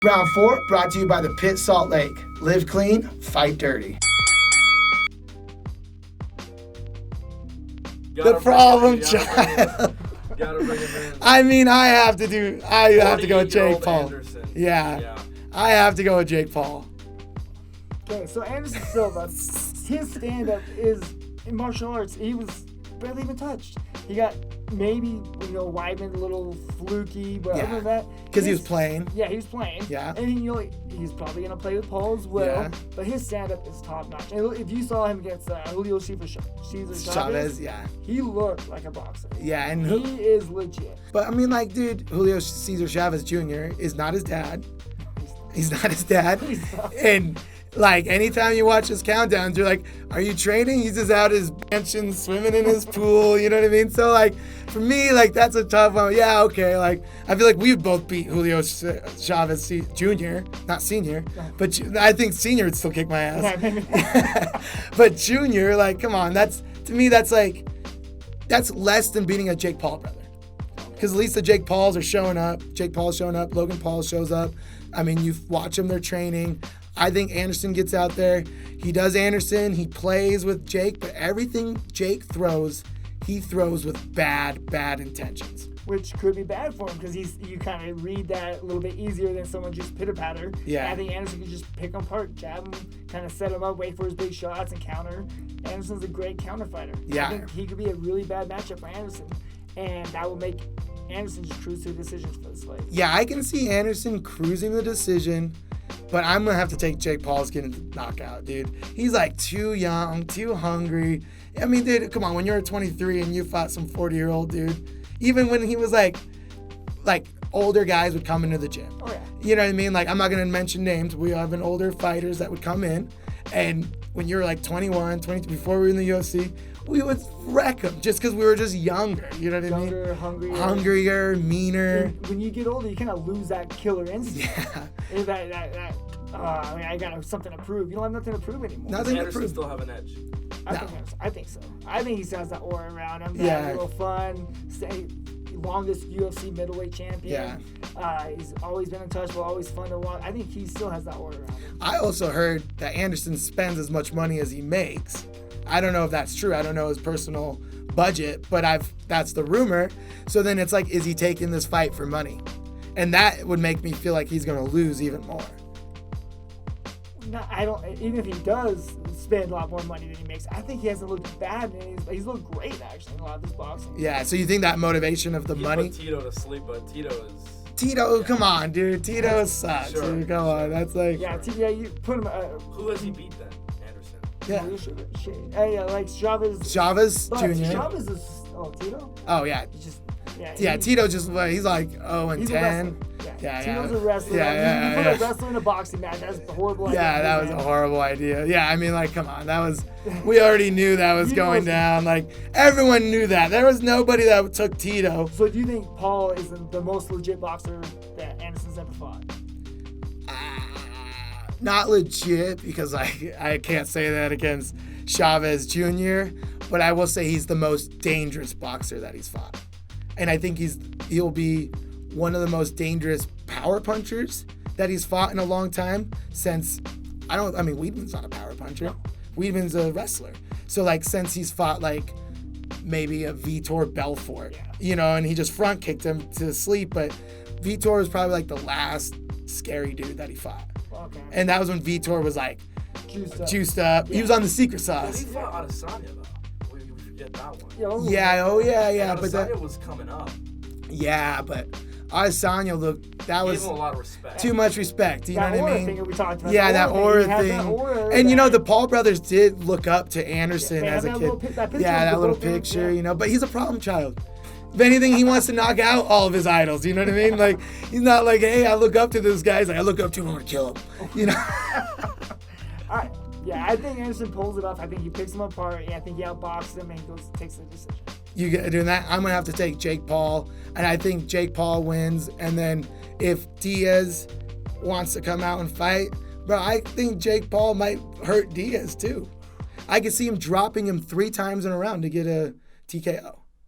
Round 4 brought to you by the Pit Salt Lake. Live clean, fight dirty. The problem child. Gotta bring him in. I mean, I have to go with Jake Paul. Anderson. Yeah. I have to go with Jake Paul. Okay, so Anderson Silva, his stand-up is in martial arts. He was barely even touched. He got maybe, Weidman a little fluky, but other than that, because he was playing. Yeah, he was playing. Yeah. And he's probably gonna play with Paul as well. Yeah. But his stand-up is top notch. And if you saw him against Julio Cesar Chavez, he looked like a boxer. Yeah, and he is legit. But I mean, like, dude, Julio Cesar Chavez Jr. is not his dad. He's not his dad. And like, anytime you watch his countdowns, you're like, are you training? He's just out his mansion, swimming in his pool, you know what I mean? So, like, for me, like, that's a tough one. Yeah, okay, like, I feel like we would both beat Julio Chavez Jr., not senior, but I think senior would still kick my ass. But junior, like, come on, to me, that's less than beating a Jake Paul brother. Because at least the Jake Pauls are showing up. Jake Paul's showing up. Logan Paul shows up. I mean, you watch them, they're training. I think Anderson gets out there. He does Anderson. He plays with Jake, but everything Jake throws, he throws with bad intentions. Which could be bad for him because you kind of read that a little bit easier than someone just pitter-patter. Yeah. And I think Anderson can just pick him apart, jab him, kind of set him up, wait for his big shots and counter. Anderson's a great counter fighter. Yeah. I think he could be a really bad matchup for Anderson, and that will make Anderson just cruise through decisions for this fight. Yeah, I can see Anderson cruising the decision, but I'm going to have to take Jake Paul's getting the knockout, dude. He's like too young, too hungry. I mean, dude, come on, when you're 23 and you fought some 40-year-old dude, even when he was like older guys would come into the gym. Oh, yeah. You know what I mean? Like, I'm not going to mention names. We have an older fighters that would come in, and when you're like 21, 22, before we were in the UFC, we would wreck them just because we were just younger. You know what I mean? Younger, hungrier, meaner. When you get older, you kind of lose that killer instinct. Yeah. I got something to prove. You don't have nothing to prove anymore. Does Anderson still have an edge? I think so. I think he still has that aura around him. Yeah. A little fun. Longest UFC middleweight champion. Yeah. He's always been untouchable, always fun to watch. I think he still has that aura around him. I also heard that Anderson spends as much money as he makes. I don't know if that's true. I don't know his personal budget, but that's the rumor. So then it's like, is he taking this fight for money? And that would make me feel like he's going to lose even more. No, I don't. Even if he does spend a lot more money than he makes, I think he hasn't looked bad. And he's looked great actually in a lot of his boxing. Yeah. So you think that motivation of the money? Put Tito to sleep, but Come on, dude. Tito sucks. Sure, dude. Come on. That's like. Yeah. You put him. Who has he beat then? Anderson. Yeah. Like Chavez. Chavez Jr. Chavez is. Oh, Tito. Oh yeah. Tito he's like 0-10. Yeah. Tito's a wrestler. You put a wrestler in a boxing match. That's a horrible idea. Yeah, that was a horrible idea. Yeah, I mean, like, come on. We already knew that was going down. Like, everyone knew that. There was nobody that took Tito. So do you think Paul is the most legit boxer that Anderson's ever fought? Not legit, because I can't say that against Chavez Jr., but I will say he's the most dangerous boxer that he's fought. And I think he'll be one of the most dangerous power punchers that he's fought in a long time since, Weidman's not a power puncher. Weidman's a wrestler. So, like, since he's fought, like, maybe a Vitor Belfort, and he just front kicked him to sleep, but Vitor was probably, like, the last scary dude that he fought. Okay. And that was when Vitor was, like, juiced up. Yeah. He was on the secret sauce. He fought Adesanya, though. We forget that one. Yeah. But Adesanya was coming up. Yeah, but Adesanya gave him a lot of respect. Too much respect. You know what I mean? Thing that we talked about. Yeah, that aura thing. And the Paul brothers did look up to Anderson as a kid. That little picture, but he's a problem child. If anything, he wants to knock out all of his idols. You know what I mean? Like, he's not like, hey, I look up to this guy. He's like, I look up to him, I'm gonna kill him. Yeah, I think Anderson pulls it off. I think he picks him apart. Yeah, I think he outboxes him and he takes the decision. You doing that? I'm gonna have to take Jake Paul, and I think Jake Paul wins. And then if Diaz wants to come out and fight, bro, I think Jake Paul might hurt Diaz too. I could see him dropping him 3 times in a round to get a TKO.